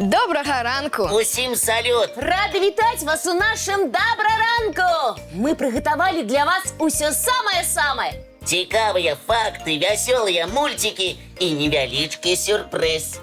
Доброго ранку! Усім салют! Рады вітаць вас у нашым дабраранку! Мы прыгатавалі для вас усё самае-самае. Цікавыя факты, вясёлыя мультики і невялічкі сюрприз.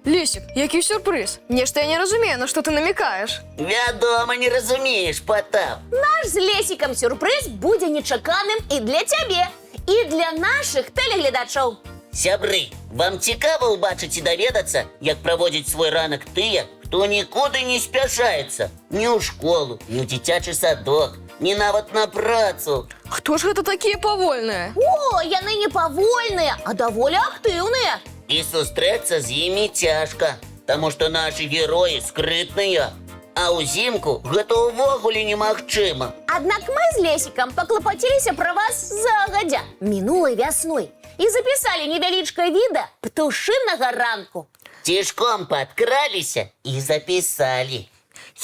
Лесик, який сюрприз? Нешта я не разумею, на что ты намекаешь. Вядома, не разумееш, Потап. Наш з Лесікам сюрприз будзе нечаканым і для цябе, і для нашых тэлегледачоў. Сябры, вам цікава ўбачыць і даведацца, як праводзіць свой ранак тыя, хто нікуды не спяшаецца. Ні ў школу, ні ў дзіцячы садок, ні нават на працу. Кто ж это такие повольные? О, яны не павольныя, а даволі актыўныя. І сустрэцца з імі цяжка, таму што нашы героі скрытныя. А ўзімку гэта ўвогуле немагчыма. Аднак мы з Лесікам паклапаціліся пра вас загадзя, мінулай вясной, і запісалі невялічкае відэа птушынага ранку. Цішком падкраліся і запісалі.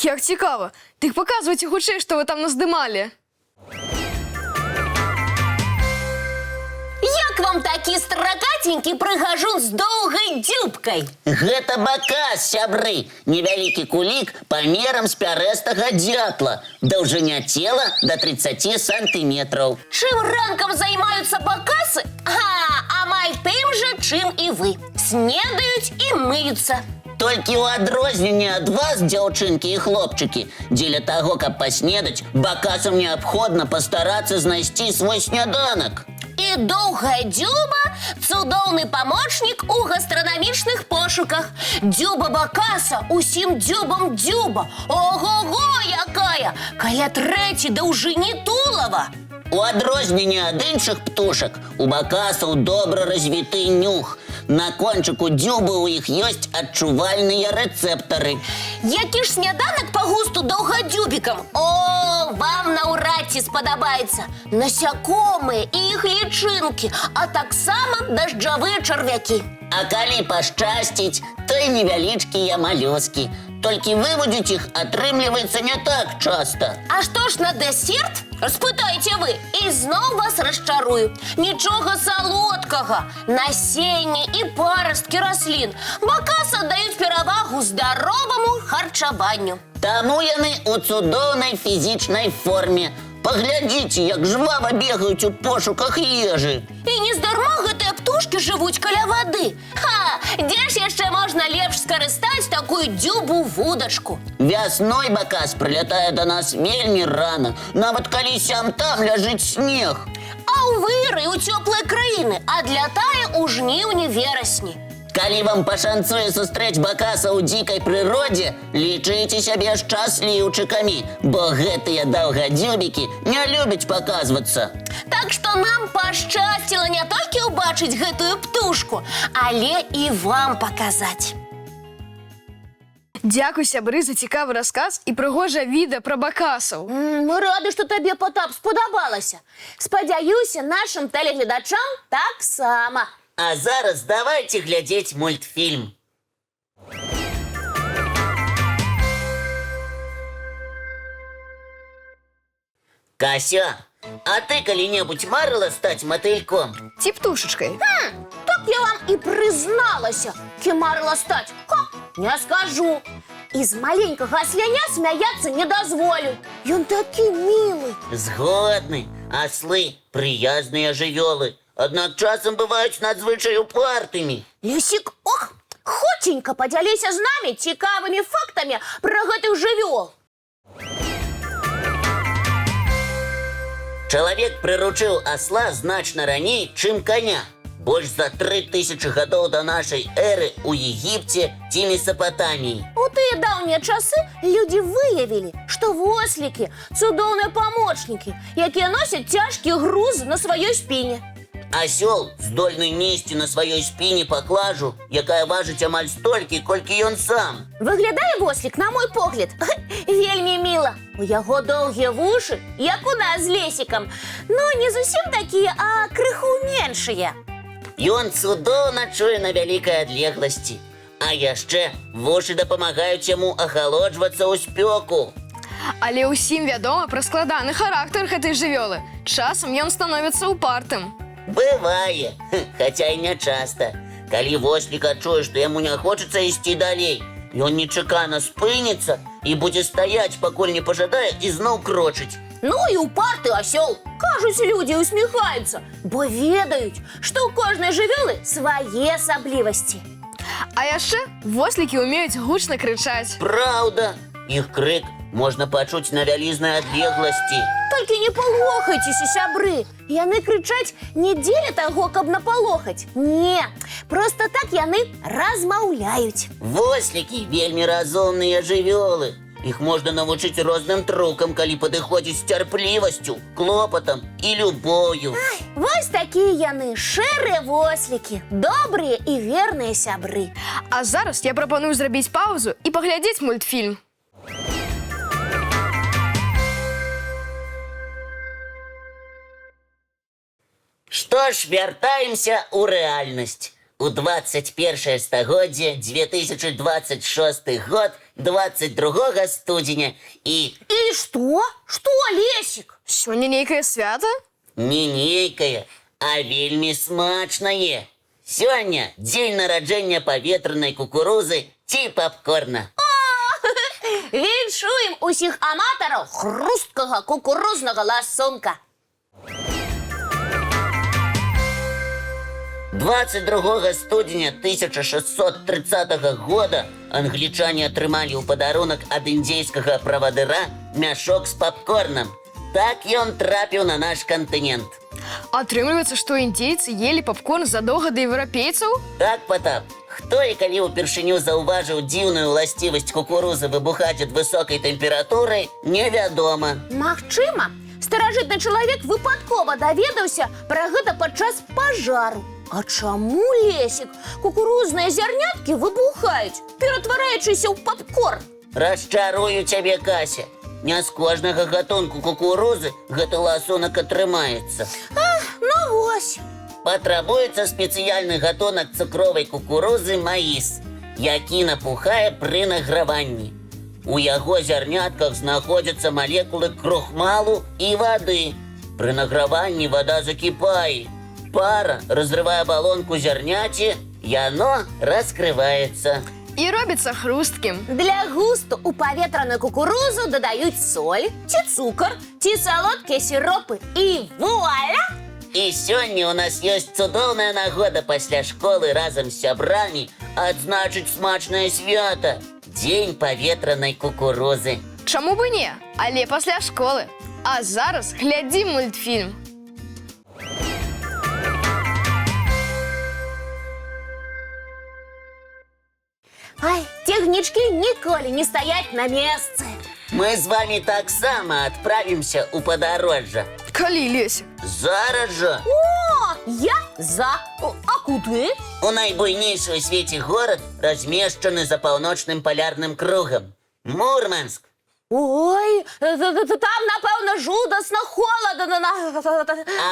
Як цікаво. Так показывайте хутчэй, что вы там наздымали. Як вам такі стракатенькі прыгажун з доўгай дзюбкай? Гэта бакас, сябры, невялікі кулік памерам з пярэстага дзятла. Даўжыня цела до 30 сантыметраў. Чым ранкам займаюцца бакасы? Амаль тым жа, чым і вы. Снедаюць і мыюцца. Толькі ў адрозненне ад вас, дзяўчынкі і хлопчыкі, дзеля таго, каб паснедаць, бакасам неабходна пастарацца знайсці свой сняданак. І доўгая дзюба – цудоўны памочнік у гастранамічных пошуках. Дзюба бакаса усім дзюбам дзюба. Ого-го, якая! Каля трэці даўжыні тулава. У адрозненне ад іншых птушак, у бакасаў добра развіты нюх. На кончыку дзюбы ў іх ёсць адчувальныя рэцэптары. Які ж сняданак па густу даўгадзюбікам? О, вам наўрад ці спадабаецца. Насякомыя і іх лічынкі, а таксама дажджавыя чарвякі. А калі пашчасціць, то і невялічкія малюскі. Толькі вывудзіць іх атрымліваецца не так часта. А што ж на дэсерт? Спытаеце вы, і зноў вас расчарую. Нічога салодкага. Насенне і парасткі раслін. Бакасы аддаюць перавагу здароваму харчаванню. Таму яны ў цудоўнай фізічнай форме. Паглядзіце, як жвава бегаюць у пошуках ежы. І нездарма гэтыя птушкі жывуць каля вады. Дзе ж яшчэ можна лепш скарыстаць такую дзюбу-вудачку? Вясной бакас прылятае да нас вельмі рана, нават калі сям-там ляжыць снег. А ў выры, у цёплыя краіны, адлятае ў жніўні-верасні. Калі вам пашанцуе сустрэць бакаса ў дзікай прыродзе, лічыце сябе шчасліўчыкамі, бо гэтыя даўгадзюбікі не любяць паказвацца. Так што нам пашчасціла не толькі ўбачыць гэтую птушку, але і вам паказаць. Дзякуй, сябры, за цікавы расказ і прыгожае відэа пра бакасаў. Мы рады, што табе, Потап, спадабалася. Спадзяюся, нашым тэлегледачам таксама. А зараз давайте глядзець мультфільм. Кася, а ты калі-небудзь марыла стаць матыльком? Ці птушечкой. Так я вам і прызналася, кім марыла стаць. Не скажу. І з маленькага асляня смяяцца не дазволю. Ён такі мілы. Згодны. Аслы – прыязныя жывёлы. Аднак часам бываюць надзвычай упартымі. Лесік, хоценька падзяліся з намі цікавымі фактамі пра гэтых жывёл. Чалавек прыручыў асла значна раней, чым каня. Больш за 3000 гадоў да нашай эры ў Егіпце ці Месапатаміі. У тыя даўнія часы людзі выявілі, што вослікі – цудоўныя памочнікі, якія носяць цяжкія грузы на сваёй спіне. Асёл здольны несці на сваёй спіне паклажу, якая важыць амаль столькі, колькі ён сам. Выглядае вослік, на мой погляд, вельмі міла. У яго доўгія вушы, як у нас з Лесікам. Ну, не зусім такія, а крыху меншыя. Ён цудоўна чуе на вялікай адлегласці. А яшчэ вушы дапамагаюць яму ахалоджвацца ў спёку. Але ўсім вядома пра складаны характар гэтай жывёлы. Часам ён становіцца упартым. Бывае, хаця і не часта. Калі вослік адчуе, што яму не хочацца ісці далей, Ён нечакана спыніцца і будзе стаяць, пакуль не пажадае ізноў крочыць. Ну і упарты асёл. Кажуць, людзі усміхаюцца, бо ведаюць, што ў кожнай жывёлы свае асаблівасці. А яшчэ вослікі ўмеюць гучна крычаць. Праўда, іх крык можна пачуць на вялізнай адлегласці. Толькі не палохайцеся, сябры. Яны крычаць не дзеля таго, каб напалохаць. Не, проста так яны размаўляюць. Вослікі вельмі разумныя жывёлы. Іх можна навучыць розным трукам, калі падыходзіць з цярплівасцю, клопатам і любоўю. Вось такія яны, шэрыя вослікі, добрыя і верныя сябры. А зараз я прапаную зрабіць паўзу і паглядзець мультфільм. Што ж, вяртаемся ў рэальнасць. У 21 стагоддзе, 2026 год, 22 студзеня і... І што? Што, Лесік? Сёння нейкае свята? Не нейкае, а вельмі смачнае. Сёння дзень нараджэння паветранай кукурузы ці папкорна. Віншуем усіх аматараў хрусткага кукурузнага ласунка. 22 студзеня 1630 года англічане атрымалі ў падарунак ад індзейскага правадыра мяшок з папкорнам. Так ён трапіў на наш кантынент. Атрымліваецца, што індзейцы елі папкорн задоўга да еўрапейцаў? Так, Патап, хто і калі ўпершыню заўважыў дзіўную ўласцівасць кукурузы выбухаць ад высокай тэмпературы, невядома. Магчыма, старажытны чалавек выпадкова даведаўся пра гэта падчас пажару. А чаму, Лесік, кукурузныя зярняткі выбухаюць, ператвараючыся ў папкорн? Расчарую цябе, Кася. Не з кожнага гатунку кукурузы гэты ласунак атрымаецца. Ну вось. Патрабуецца спецыяльны гатунак цукровай кукурузы маіс, які напухае пры награванні. У яго зярнятках знаходзяцца малекулы крухмалу і вады. Пры награванні вада закіпае. Пара разрывае абалонку зярняці, яно раскрываецца. І робіцца хрусткім. Для густу ў паветраную кукурузу дадаюць соль, ці цукар, ці салодкія сіропы. І вуаля! І сёння ў нас ёсць цудоўная нагода пасля школы разам з сябрамі адзначыць смачнае свята – дзень паветранай кукурузы. Чаму бы не? Але пасля школы. А зараз глядзім мультфільм. Ай, цягнічкі ніколі не стаяць на месцы. Мы з вамі таксама адправімся ў падарожжа. Калі, Лесік? Зараз жа! О, я за. А куды? У найбуйнейшы ў свеце горад размешчаны за паўночным палярным кругам. Мурманск. Ой, там, напэўна, жудасна холадна.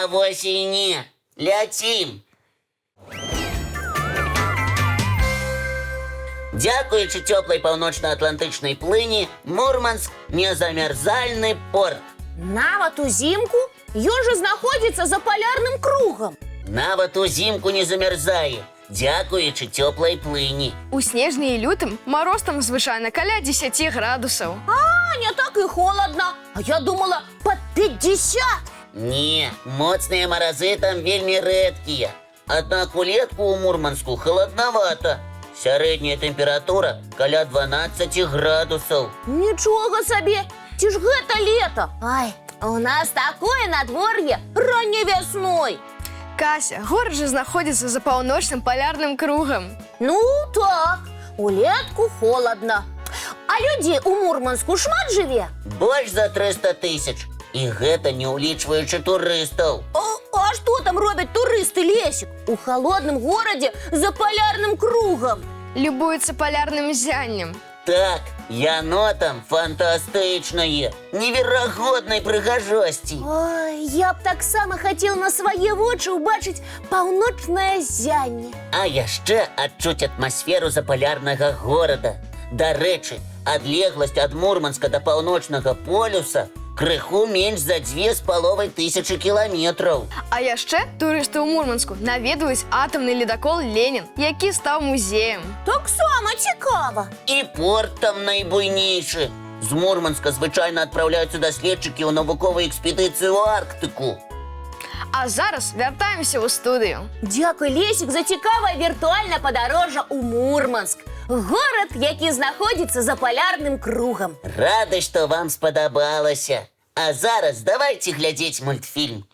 А вось і не. Ляцім. Дзякуючы цёплай паўночна-атлантычнай плыні, Мурманск – незамярзальны порт. Нават узімку? Ён жа знаходзіцца за палярным кругам. Нават узімку не замярзае, дзякуючы цёплай плыні. У снежні і лютым мароз там звычайна каля 10 градусаў. А, не так і холадна. А я думала, пад 50. Не, моцныя маразы там вельмі рэдкія. Аднак улетку ў Мурманску халаднавата. Сярэдняя тэмпература каля 12 градусаў. Нічога сабе, ці ж гэта лета? Ай, у нас такое надвор'е ранняй вясной. Кася, горад жа знаходзіцца за паўночным палярным кругам. Ну так, улетку холадна. А людзей у Мурманску шмат жыве? Больш за 300 000. І гэта не ўлічваючы турыстаў. А што там робяць турысты, Лесік? У халодным горадзе за палярным кругам. Любуюцца палярным зяннем. Так, яно там фантастычнае, неверагоднай прыгажосці. Ой, я б таксама хацеў на свае вочы ўбачыць паўночнае зянне. А яшчэ адчуць атмасферу запалярнага горада. Дарэчы, адлегласць ад Мурманска да паўночнага полюса Крыху менш за 2500 кіламетраў. А яшчэ турысты ў Мурманску наведваюць атамны ледакол Ленін, які стаў музеем. Таксама цікава. І порт там найбуйнейшы. З Мурманска звычайна адпраўляюцца даследчыкі ў навуковую экспедыцыю ў Арктыку. А зараз вяртаемся ў студыю. Дзякуй, Лесік, за цікавае віртуальнае падарожжа ў Мурманск. Горад, які знаходзіцца за палярным кругам. Рады, што вам спадабалася. А зараз давайце глядзець мультфільм.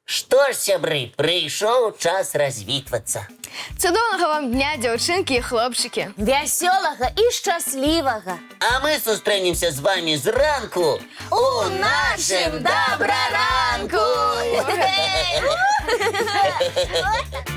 Што ж, сябры, прыйшоў час развітвацца. Цудоўнага вам дня, дзяўчынкі і хлопчыкі. Вясёлага і шчаслівага. А мы сустрэнемся з вамі зранку У нашым добраранку! Ой.